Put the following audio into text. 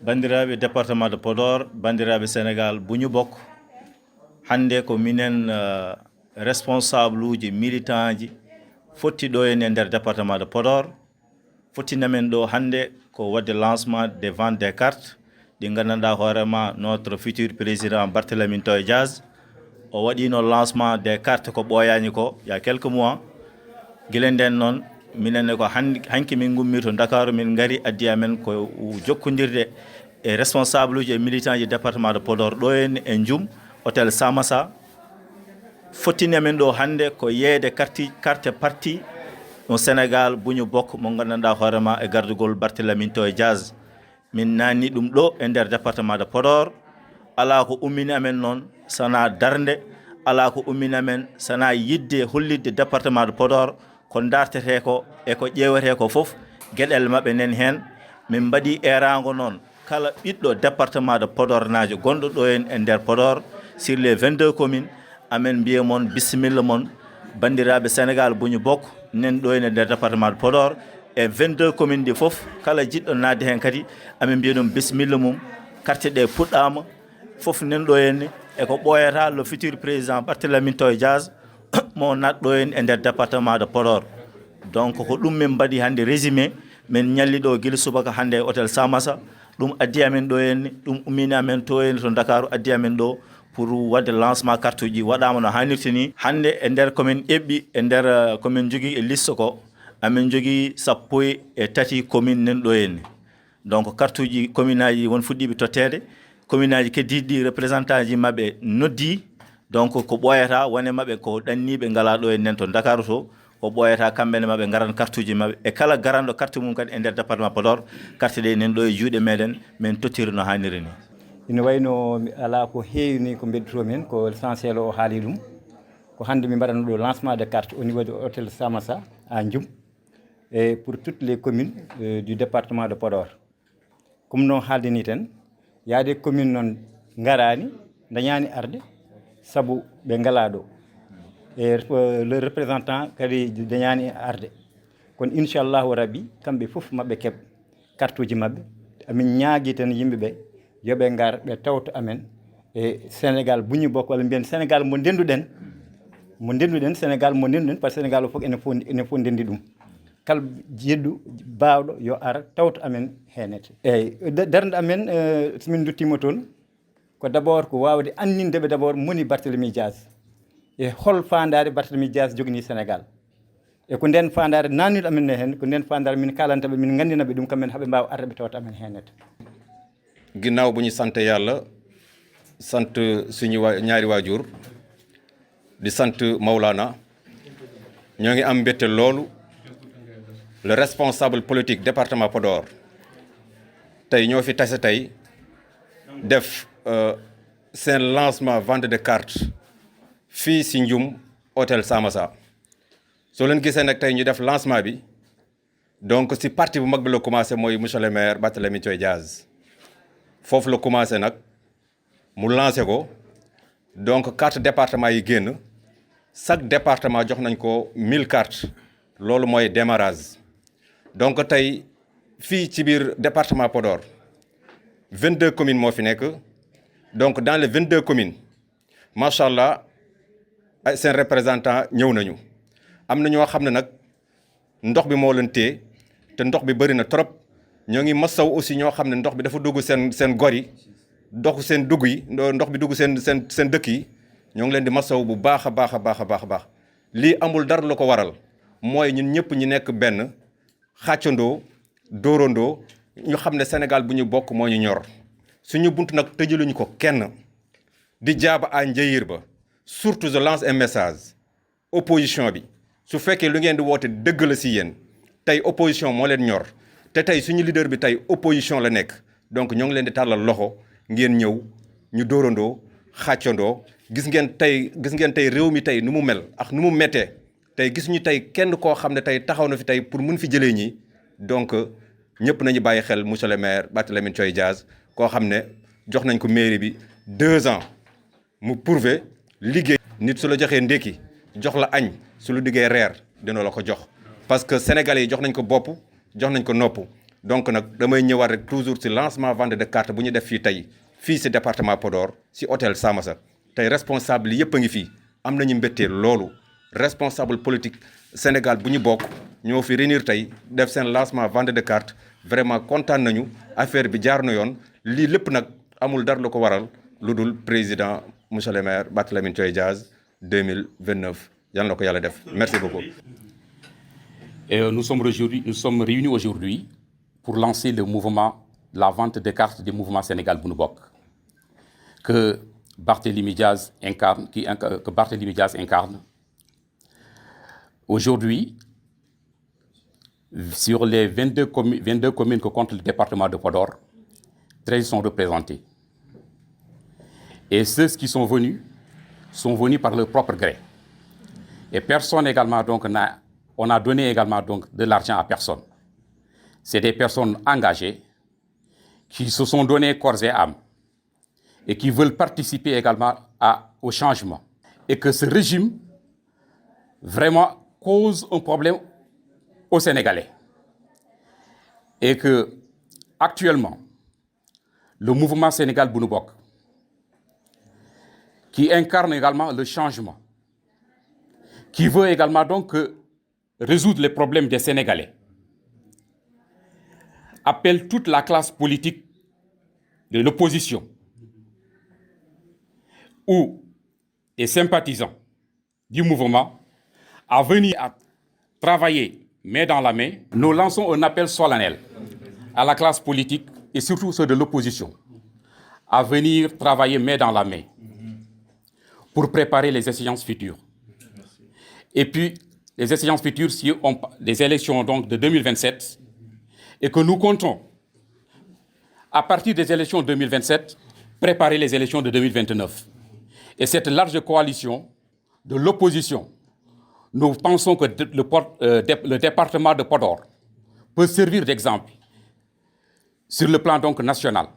bandiraɓe département de Podor, bandiraɓe Sénégal buñu bokk hande ko minen responsable uji militant ji fotti ɗo en e nder département de Podor fottinamen ɗo hande ko wadde lancement des ventes des cartes ɗi gandanɗa hoorema notre futur président Barthélémy Toye Dias o waɗino lancement des cartes ko ɓooyani ko il y a quelques mois guilen nden noon minenne ko hanki min gummi to Dakar min gari addi amen ko jokkodirde e responsable uji e militant ji département de Podor ɗo en e Ndioum hôtel Samassa fottini amen ɗo hande ko yeede carte parti no Sénégal buñu bokk mo gandanɗa hoorema e gardugol Barthélémy Toye Dias min nanni ɗum ɗo e nder département de Podor ala ko ummini amen noon sana darde ala ko ummini amen sana yidde hollidde département de Podor ko dartete ko e ko ƴewete ko fof gueɗel mabɓe nen hen min mbaɗi erago noon kala ɓiɗɗo département de Podor najo gonɗo ɗo en e nder Podor sur les 22 communes amen mbiya moon bisimilla moon bandiraɓe Sénégal buñu bokk nen ɗo en e nder département de Podor e 22 communes ɗi foof kala jiɗɗo nadde hen kadi amin mbiya ɗum bisimilla mum carte ɗe puɗɗama foof nen ɗo henne e ko ɓooyata le futur président Barthélémy Toye Dias mo natɗo en e nder département de Podor donc ko ɗum min mbaɗi hande résumé min ñalli ɗo guila subaka hande e hôtel Samassa ɗum addi amen ɗo henne ɗum ummini amen to henne to Dakar addi amen ɗo pour wadde lancement carte uji waɗama no hannirta ni hande e nder komin eɓɓi e nder komin jogui e liste ko amin jogui sappo e tati commune nen ɗo henne donc carte uji commune aji won fuɗɗiɓe tottede commune aji keddiɗi représentant ji mabɓe noddi donc ko ɓooyata wone mabɓe ko ɗanniɓe ngala ɗo en nen to Dakar to ko ɓooyata kamɓene mabɓe garan carte uji mabɓe e kala garanɗo carte mum kadi e nder département Podor carte ɗe nen ɗo e juuɗe meɗen min tottiri no hanniri ni ina wayno ala ko heewi ni ko beddito men ko l'essentiel o haali ɗum ko hande min mbaɗano ɗo lancement de carte au niveau de hôtel Samassa à Ndioum et pour toutes les communes du département de Podor comme no haaldini ten yaade commune noon garani dañani arde saabu ɓe ngala ɗo e le représentant kadi dañani arde kono inchallahu rabbi kamɓe foof mabɓe keeb carte uji mabɓe amin ñaagui tan yimɓeɓe yoɓe ngar ɓe tawta amen e Sénégal buñu bokk walla mbiyen Sénégal mo ndenduɗen Sénégal mo ndenduɗen par ce que Sénégal o fof ene fof ndendi ɗum kala jiɗɗo bawɗo yo ar tawta amen henete eyyi darde amen somin duttima toon ko d' abord ko wawde andindeɓe d' abord moni Barthélémy Dias e hol fandare Barthélémy Dias jogani Sénégal e ko nden fandare nannude amen hen ko nden fandare min kalantaɓe min gandinaɓe ɗum kamɓe haaɓe mbawa arde ɓe tawta amen henete ginnaaw bu ñu sant yàlla sant suñu ñaari waajur di sant Maulana ñoo ngi am mbégte loolu le responsable politique département Podor tey ñoo fi tase tey def seen lancement vente de carte fii si Ndioum hôtel Samassa soo leen gisee nag tey ñu def lancement bi donc si parti bu mag bi la commencé mooy monsieur le maire Barthélémy Toye Dias foofu la commencé nag mu lancé ko donc carte département yi génn chaque département jox nañ ko 1000 cartes loolu mooy démarrage donc tey fii ci biir département Podor 22 communes moo fi nekk donc dans les 22 communes macha allah ay seen représentant ñëw nañu am na ñoo xam ne nag ndox bi moo leen téye te ndox bi bëri na trop. ñoo ngi masaw aussi ñoo xam ne ndox bi dafa dugg seen gor yi dox seen dugg yi ndox bi dugg seen dëkk yi ñoo ngi leen di masaw bu baax a baax a baax a baax a baax lii amul dara lu ko waral mooy ñun ñëpp ñi nekk benn xàccandoo dóorandoo ñu xam ne Sénégal bu ñu bokk moo ñu ñor suñu bunt nag tëjaluñu ko kenn di jaaba à njëyir ba surtout je lance un message opposition bi su fekkee lu ngeen di woote dëgg la si yéen tey opposition moo leen ñor te tey suñu leader bi tey opposition la nekk donc ñoo ngi leen di tàllal loxo ngeen ñëw ñu dóorandoo xàccandoo gis ngeen tey réew mi tey nu mu mel ak nu mu méttee tey gisuñu tey kenn koo xam ne tey taxaw na fi tey pour mun fi jëlee ñi donc ñëpp nañu bàyyi xel monsieur le maire Barthélémy Toye Dias koo xam ne jox nañ ko mairie bi 2 ans mu prouver liggéey. nit su la joxee ndékki jox la añ su lu diggee reer dina la ko jox parce que sénégalais yi jox nañ ko bopp jox nañ ko nopp donc nag damay ñëwaat rek toujours ci lancement vente de carte bu ñu def fii tey fii ci département Podor ci hôtel Samassa tey responsable yëpp a ngi fii am nañu mbéttee loolu responsable politique Sénégal bu ñu bokk ñoo fi réunir tey def seen lancement vente de carte vraiment kontaan nañu affaire bi jaar na yoon lii lépp nag amul dara lu ko waral lu dul président monsieur le maire Barthélémy Toye Dias 2029 yal na ko yàlla def merci beaucoup. Et nous sommes réunis aujourd'hui pour lancer le mouvement, la vente de cartes du mouvement Sénégal bu nu bokk que Barthélémy Dias incarne, Aujourd'hui, sur les 22 communes que compte le département de Podor, 13 sont représentées. Et ceux qui sont venus par leur propre gré. Et personne également, donc, on a donné également donc, de l'argent à personne. C'est des personnes engagées qui se sont données corps et âme et qui veulent participer également au changement. Et que ce régime vraiment cause un problème aux Sénégalais. Et que actuellement, le mouvement Sénégal bu nu bokk, qui incarne également le changement, qui veut également donc résoudre les problèmes des Sénégalais, appelle toute la classe politique de l'opposition ou des sympathisants du mouvement à venir à travailler main dans la main. Nous lançons un appel solennel à la classe politique et surtout ceux de l'opposition à venir travailler main dans la main pour préparer les échéances futures. Et puis, les échéances futures, si on des élections donc de 2027, et que nous comptons, à partir des élections de 2027, préparer les élections de 2029. Et cette large coalition de l'opposition, nous pensons que le département de Podor peut servir d'exemple sur le plan donc national.